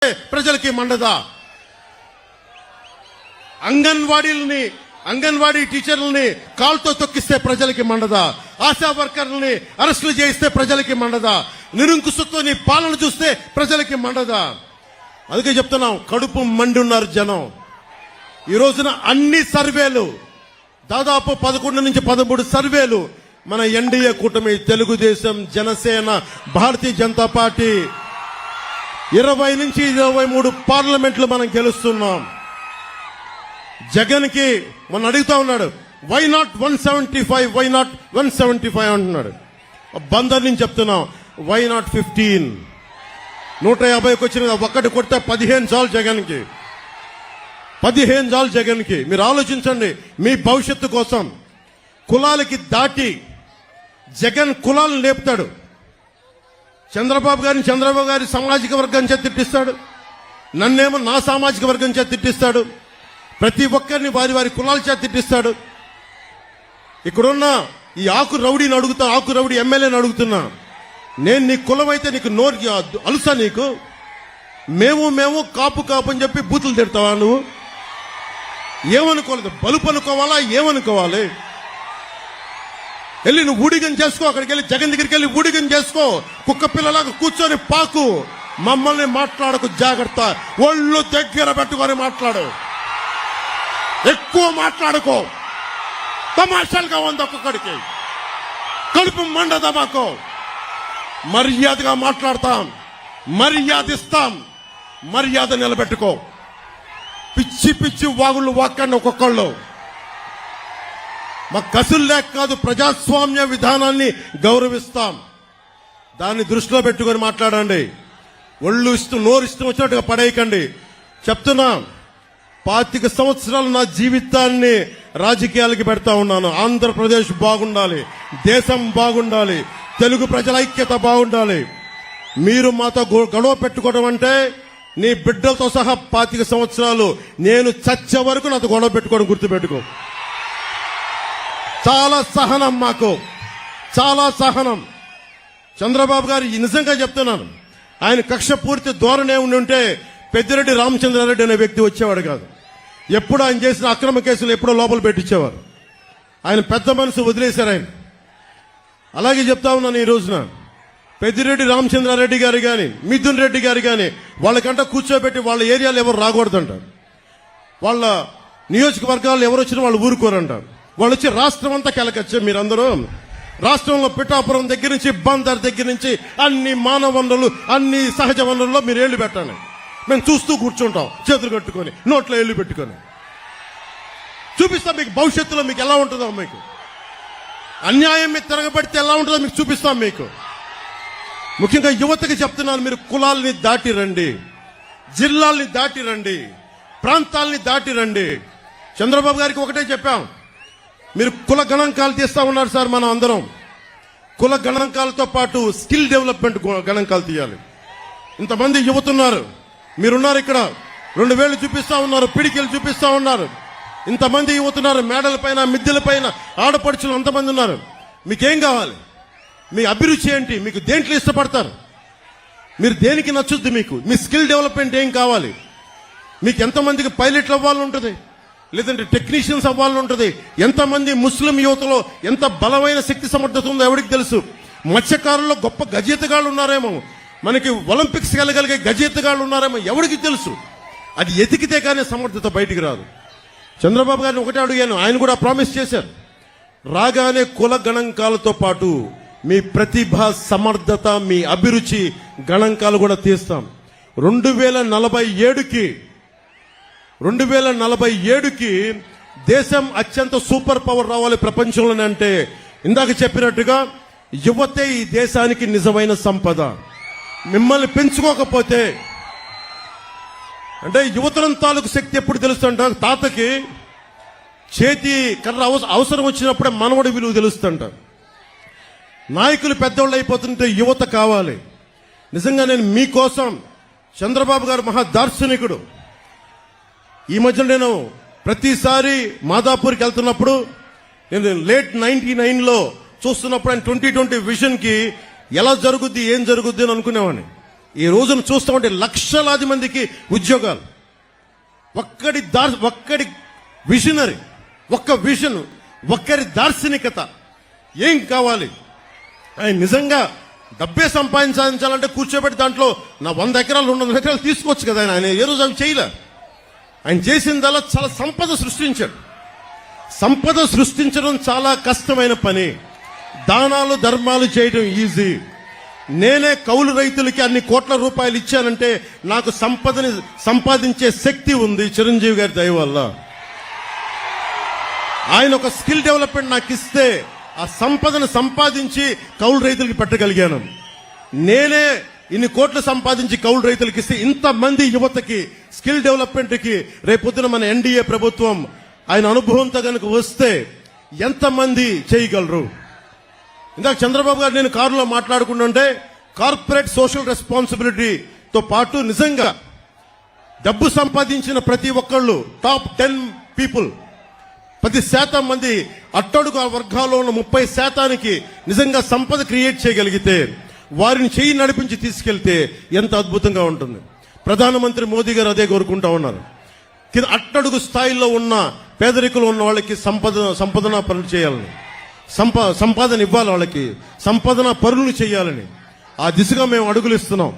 ప్రజలకి మండదా? అంగన్వాడీ టీచర్లని కాల్తో తొక్కిస్తే ప్రజలకి మండదా? ఆశా వర్కర్లని అరెస్టులు చేయిస్తే ప్రజలకి మండదా? నిరంకుశతో నీ పాలన చూస్తే ప్రజలకి మండదా? అందుకే చెప్తున్నాం, కడుపు మండి ఉన్నారు జనం. ఈ రోజున అన్ని సర్వేలు, దాదాపు 11 నుంచి 13 సర్వేలు మన ఎన్డీఏ కూటమి, తెలుగుదేశం, జనసేన, భారతీయ జనతా పార్టీ 20 నుంచి 23 పార్లమెంట్లు మనం గెలుస్తున్నాం. జగన్ కి మొన్న అడుగుతా ఉన్నాడు, వై నాట్ 175, వై నాట్ 175 అంటున్నాడు. బందర్ నుంచి చెప్తున్నాం, వై నాట్ 15? 150కి వచ్చిన ఒక్కటి కొడితే 15 చాలు జగన్ కి, 15 చాలు జగన్ కి. మీరు ఆలోచించండి, మీ భవిష్యత్తు కోసం. కులాలకి దాటి జగన్ కులాలను లేపుతాడు. చంద్రబాబు గారి సామాజిక వర్గం చేత తిట్టిస్తాడు, నన్నేమో నా సామాజిక వర్గం చేత తిట్టిస్తాడు, ప్రతి ఒక్కరిని వారి వారి కులాల చేత తిట్టిస్తాడు. ఇక్కడున్న ఈ ఆకు రౌడీ ఎమ్మెల్యేని అడుగుతున్నా, నేను నీ కులం అయితే నీకు నోరు అలుసా? నీకు మేము కాపు అని చెప్పి బూతులు తిడతావా? నువ్వు ఏమనుకోలేదు, బలుపు అనుకోవాలా? ఏమనుకోవాలి? వెళ్ళి నువ్వు ఊడిగం చేసుకో, అక్కడికి వెళ్ళి జగన్ దగ్గరికి వెళ్ళి ఊడిగం చేసుకో, కుక్క పిల్లలాగా కూర్చొని పాకు. మమ్మల్ని మాట్లాడకు, జాగ్రత్త. ఒళ్ళు దగ్గర పెట్టుకొని మాట్లాడు, ఎక్కువ మాట్లాడుకో. తమాషాలుగా ఉంది ఒక్కొక్కడికి, కడుపు మండదా మాకు. మర్యాదగా మాట్లాడతాం, మర్యాద ఇస్తాం, మర్యాద నిలబెట్టుకో. పిచ్చి పిచ్చి వాగుళ్ళు వాక్కండి ఒక్కొక్కళ్ళు. మా కసులు లేక కాదు, ప్రజాస్వామ్య విధానాన్ని గౌరవిస్తాం. దాన్ని దృష్టిలో పెట్టుకొని మాట్లాడండి. ఒళ్ళు నోరు ఇష్టం వచ్చినట్టుగా పడేయకండి. చెప్తున్నా, 25 సంవత్సరాలు నా జీవితాన్ని రాజకీయాలకి పెడతా ఉన్నాను. ఆంధ్రప్రదేశ్ బాగుండాలి, దేశం బాగుండాలి, తెలుగు ప్రజల ఐక్యత బాగుండాలి. మీరు మాతో గొడవ పెట్టుకోవడం అంటే నీ బిడ్డలతో సహా 25 సంవత్సరాలు నేను చచ్చే వరకు నాతో గొడవ పెట్టుకోవడం గుర్తుపెట్టుకో. చాలా సహనం మాకు, చాలా సహనం. చంద్రబాబు గారు నిజంగా చెప్తున్నాను, ఆయన కక్ష పూర్తి ధోరణి ఉంటే పెద్దిరెడ్డి రామచంద్రారెడ్డి అనే వ్యక్తి వచ్చేవాడు కాదు. ఎప్పుడు ఆయన చేసిన అక్రమ కేసులు ఎప్పుడో లోపల పెట్టించేవారు. ఆయన పెద్ద మనసు వదిలేశారు ఆయన. అలాగే చెప్తా ఉన్నాను, ఈ రోజున పెద్దిరెడ్డి రామచంద్రారెడ్డి గారు కానీ, మిథున్ రెడ్డి గారు కానీ, వాళ్ళకంట కూర్చోబెట్టి వాళ్ళ ఏరియాలో ఎవరు రాకూడదంట, వాళ్ళ నియోజకవర్గాలు ఎవరు వచ్చినా వాళ్ళు ఊరుకోరంట. వాళ్ళు వచ్చి రాష్ట్రం అంతా కెలకొచ్చే. మీరందరూ రాష్ట్రంలో పిఠాపురం దగ్గర నుంచి బందర్ దగ్గర నుంచి అన్ని మానవ వనరులు, అన్ని సహజ వనరుల్లో మీరు ఏళ్లు పెట్టండి. మేము చూస్తూ కూర్చుంటాం, చేతులు కట్టుకొని, నోట్లో ఏళ్లు పెట్టుకొని. చూపిస్తాం మీకు భవిష్యత్తులో మీకు ఎలా ఉంటుందో, మీకు అన్యాయం మీద తిరగబడితే ఎలా ఉంటుందో మీకు చూపిస్తాం. మీకు ముఖ్యంగా యువతకి చెప్తున్నాను, మీరు కులాలని దాటి రండి, జిల్లాల్ని దాటి రండి, ప్రాంతాలని దాటి రండి. చంద్రబాబు గారికి ఒకటే చెప్పాం, మీరు కుల గణాంకాలు తీస్తా ఉన్నారు సార్. మనం అందరం కుల గణాంకాలతో పాటు స్కిల్ డెవలప్మెంట్ గణాంకాలు తీయాలి. ఇంతమంది యువతున్నారు, మీరున్నారు ఇక్కడ, 2 వేలు చూపిస్తా ఉన్నారు, పిడికిలు చూపిస్తా ఉన్నారు. ఇంతమంది యువతున్నారు, మేడల పైన, మిద్దెల పైన ఆడపడుచులు అంతమంది ఉన్నారు. మీకేం కావాలి? మీ అభిరుచి ఏంటి? మీకు దేంట్లో ఇష్టపడతారు? మీరు దేనికి నచ్చుద్ది? మీకు మీ స్కిల్ డెవలప్మెంట్ ఏం కావాలి? మీకు ఎంతమందికి పైలట్లు అవ్వాలని ఉంటుంది, లేదంటే టెక్నీషియన్స్ అవ్వాలని ఉంటుంది? ఎంతమంది ముస్లిం యువతలో ఎంత బలమైన శక్తి సమర్థత ఉందో ఎవరికి తెలుసు? మత్స్యకారుల్లో గొప్ప గజేతగాళ్ళు ఉన్నారేమో, మనకి ఒలింపిక్స్ వెళ్ళగలిగే గజేతగాళ్ళు ఉన్నారేమో, ఎవరికి తెలుసు? అది ఎతికితే కానీ సమర్థత బయటికి రాదు. చంద్రబాబు గారిని ఒకటే అడిగాను, ఆయన కూడా ప్రామిస్ చేశారు, రాగానే కుల గణాంకాలతో పాటు మీ ప్రతిభ, సమర్థత, మీ అభిరుచి గణాంకాలు కూడా తీస్తాం. 2047కి దేశం అత్యంత సూపర్ పవర్ రావాలి ప్రపంచంలోనే. అంటే ఇందాక చెప్పినట్టుగా యువతే ఈ దేశానికి నిజమైన సంపద. మిమ్మల్ని పెంచుకోకపోతే, అంటే యువతరం తాలూకు శక్తి ఎప్పుడు తెలుస్తుంట? తాతకి చేతి కర్ర అవసరం వచ్చినప్పుడే మనవడి విలువ తెలుస్తుంట. నాయకులు పెద్దోళ్ళు అయిపోతుంటే యువత కావాలి. నిజంగా నేను మీకోసం, చంద్రబాబు గారు మహా దార్శనికుడు. ఈ మధ్య నేను ప్రతిసారి మాదాపూర్కి వెళ్తున్నప్పుడు, నేను లేట్ 99లో చూస్తున్నప్పుడు ఆయన 2020 విజన్ కి ఎలా జరుగుద్ది, ఏం జరుగుద్ది అని అనుకునేవాడిని. ఈ రోజున చూస్తూ ఉంటే లక్షలాది మందికి ఉద్యోగాలు. ఒక్కడి విజనరీ, ఒక్క విజన్, ఒక్కరి దార్శనికత. ఏం కావాలి? ఆయన నిజంగా డబ్బే సంపాదించాలంటే కూర్చోబెట్టి దాంట్లో నా 100 ఎకరాలు 200 ఎకరాలు తీసుకోవచ్చు కదా. ఆయన ఏ రోజు అవి చేయలే. ఆయన చేసిందల్లా చాలా సంపద సృష్టించాడు. సంపద సృష్టించడం చాలా కష్టమైన పని. దానాలు ధర్మాలు చేయడం ఈజీ. నేనే కౌలు రైతులకి అన్ని కోట్ల రూపాయలు ఇచ్చానంటే నాకు సంపదని సంపాదించే శక్తి ఉంది చిరంజీవి గారి దయ వల్ల. ఆయన ఒక స్కిల్ డెవలప్మెంట్ నాకు ఇస్తే ఆ సంపదను సంపాదించి కౌలు రైతులకి పెట్టగలిగాను. నేనే ఇన్ని కోట్లు సంపాదించి కౌలు రైతులకి ఇస్తే ఇంతమంది యువతకి స్కిల్ డెవలప్మెంట్ కి రేపొద్దున మన ఎన్డీఏ ప్రభుత్వం ఆయన అనుభవంతో కనుక వస్తే ఎంతమంది చేయగలరు? ఇందాక చంద్రబాబు గారు నేను కారులో మాట్లాడుకుంటుంటే కార్పొరేట్ సోషల్ రెస్పాన్సిబిలిటీతో పాటు నిజంగా డబ్బు సంపాదించిన ప్రతి ఒక్కళ్ళు టాప్ 10 పీపుల్ 10% మంది అట్టడుగు వర్గాల్లో ఉన్న 30% నిజంగా సంపద క్రియేట్ చేయగలిగితే వారిని చేయి నడిపించి తీసుకెళ్తే ఎంత అద్భుతంగా ఉంటుంది. ప్రధానమంత్రి మోదీ గారు అదే కోరుకుంటా ఉన్నారు. అట్టడుగు స్థాయిలో ఉన్న పేదరికులు ఉన్న వాళ్ళకి సంపదన పనులు చేయాలని, సంపాదన ఇవ్వాలి, వాళ్ళకి సంపాదన పనులు చేయాలని. ఆ దిశగా మేము అడుగులు ఇస్తున్నాం.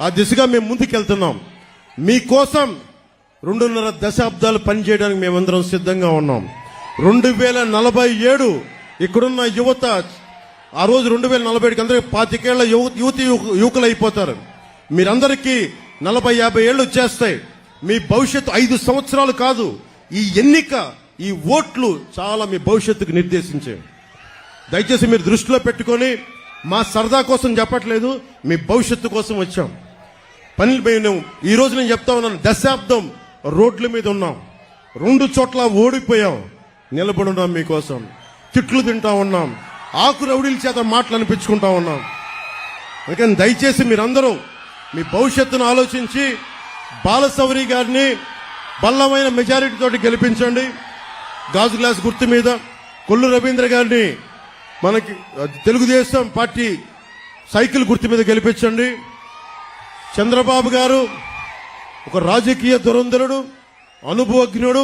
ఆ దిశగా మేము ముందుకెళ్తున్నాం. మీకోసం 2.5 దశాబ్దాలు పనిచేయడానికి మేమందరం సిద్ధంగా ఉన్నాం. 2047 ఇక్కడున్న యువత, ఆ రోజు 2047కి అందరికీ 25 ఏళ్ల యువకులు అయిపోతారు. మీరందరికీ 40-50 ఏళ్ళు వచ్చేస్తాయి. మీ భవిష్యత్తు 5 సంవత్సరాలు కాదు. ఈ ఎన్నిక, ఈ ఓట్లు చాలా మీ భవిష్యత్తుకు నిర్దేశించేవి. దయచేసి మీరు దృష్టిలో పెట్టుకొని, మా సరదా కోసం చెప్పట్లేదు, మీ భవిష్యత్తు కోసం వచ్చాం. మేము ఈ రోజు నేను చెప్తా ఉన్నాను, దశాబ్దం రోడ్ల మీద ఉన్నాం, 2 చోట్ల ఓడిపోయాం, నిలబడున్నాం మీకోసం. తిట్లు తింటా ఉన్నాం, ఆకు రౌడీల చేత మాటలు అనిపించుకుంటా ఉన్నాం. అందుకని దయచేసి మీరందరూ మీ భవిష్యత్తును ఆలోచించి బాలశౌరి గారిని బలమైన మెజారిటీ తోటి గెలిపించండి. గాజు గ్లాస్ గుర్తు మీద కొల్లు రవీంద్ర గారిని మనకి తెలుగుదేశం పార్టీ సైకిల్ గుర్తు మీద గెలిపించండి. చంద్రబాబు గారు ఒక రాజకీయ దురంధరుడు, అనుభవజ్ఞుడు.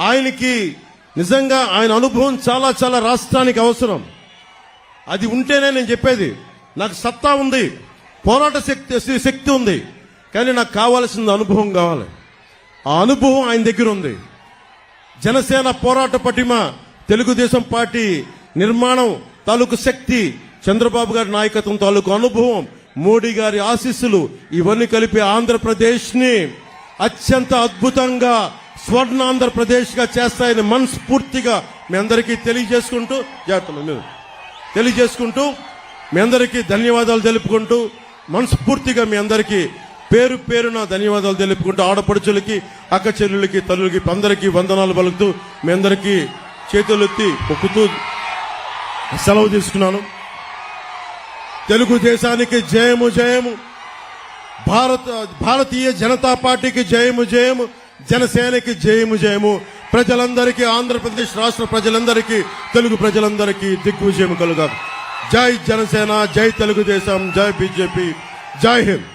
ఆయనకి నిజంగా ఆయన అనుభవం చాలా చాలా రాష్ట్రానికి అవసరం. అది ఉంటేనే నేను చెప్పేది, నాకు సత్తా ఉంది, పోరాట శక్తి ఉంది, కానీ నాకు కావాల్సిన అనుభవం కావాలి. ఆ అనుభవం ఆయన దగ్గర ఉంది. జనసేన పోరాట పటిమ, తెలుగుదేశం పార్టీ నిర్మాణం తాలూకు శక్తి, చంద్రబాబు గారి నాయకత్వం తాలూకు అనుభవం, మోడీ గారి ఆశీస్సులు, ఇవన్నీ కలిపి ఆంధ్రప్రదేశ్ ని అత్యంత అద్భుతంగా స్వర్ణాంధ్రప్రదేశ్ గా చేస్తాయని మనస్ఫూర్తిగా మీ అందరికీ తెలియజేసుకుంటూ మీ అందరికీ ధన్యవాదాలు తెలుపుకుంటూ, మనస్ఫూర్తిగా మీ అందరికీ పేరు పేరున ధన్యవాదాలు తెలుపుకుంటూ, ఆడపడుచులకి, అక్క చెల్లెలకి, తల్లులకి అందరికీ వందనాలు పలుకుతూ మీ అందరికీ చేతులెత్తి మొక్కుతూ సెలవు తీసుకున్నాను. తెలుగుదేశానికి జయము జయము, భారతీయ జనతా పార్టీకి జయము జయము, జనసేనకి జయము జయము. ప్రజలందరికీ, ఆంధ్రప్రదేశ్ రాష్ట్ర ప్రజలందరికీ, తెలుగు ప్రజలందరికీ దిగ్విజయం కలుగాలి. జై జనసేన, జై తెలుగుదేశం, జై బీజేపీ, జై హింద్.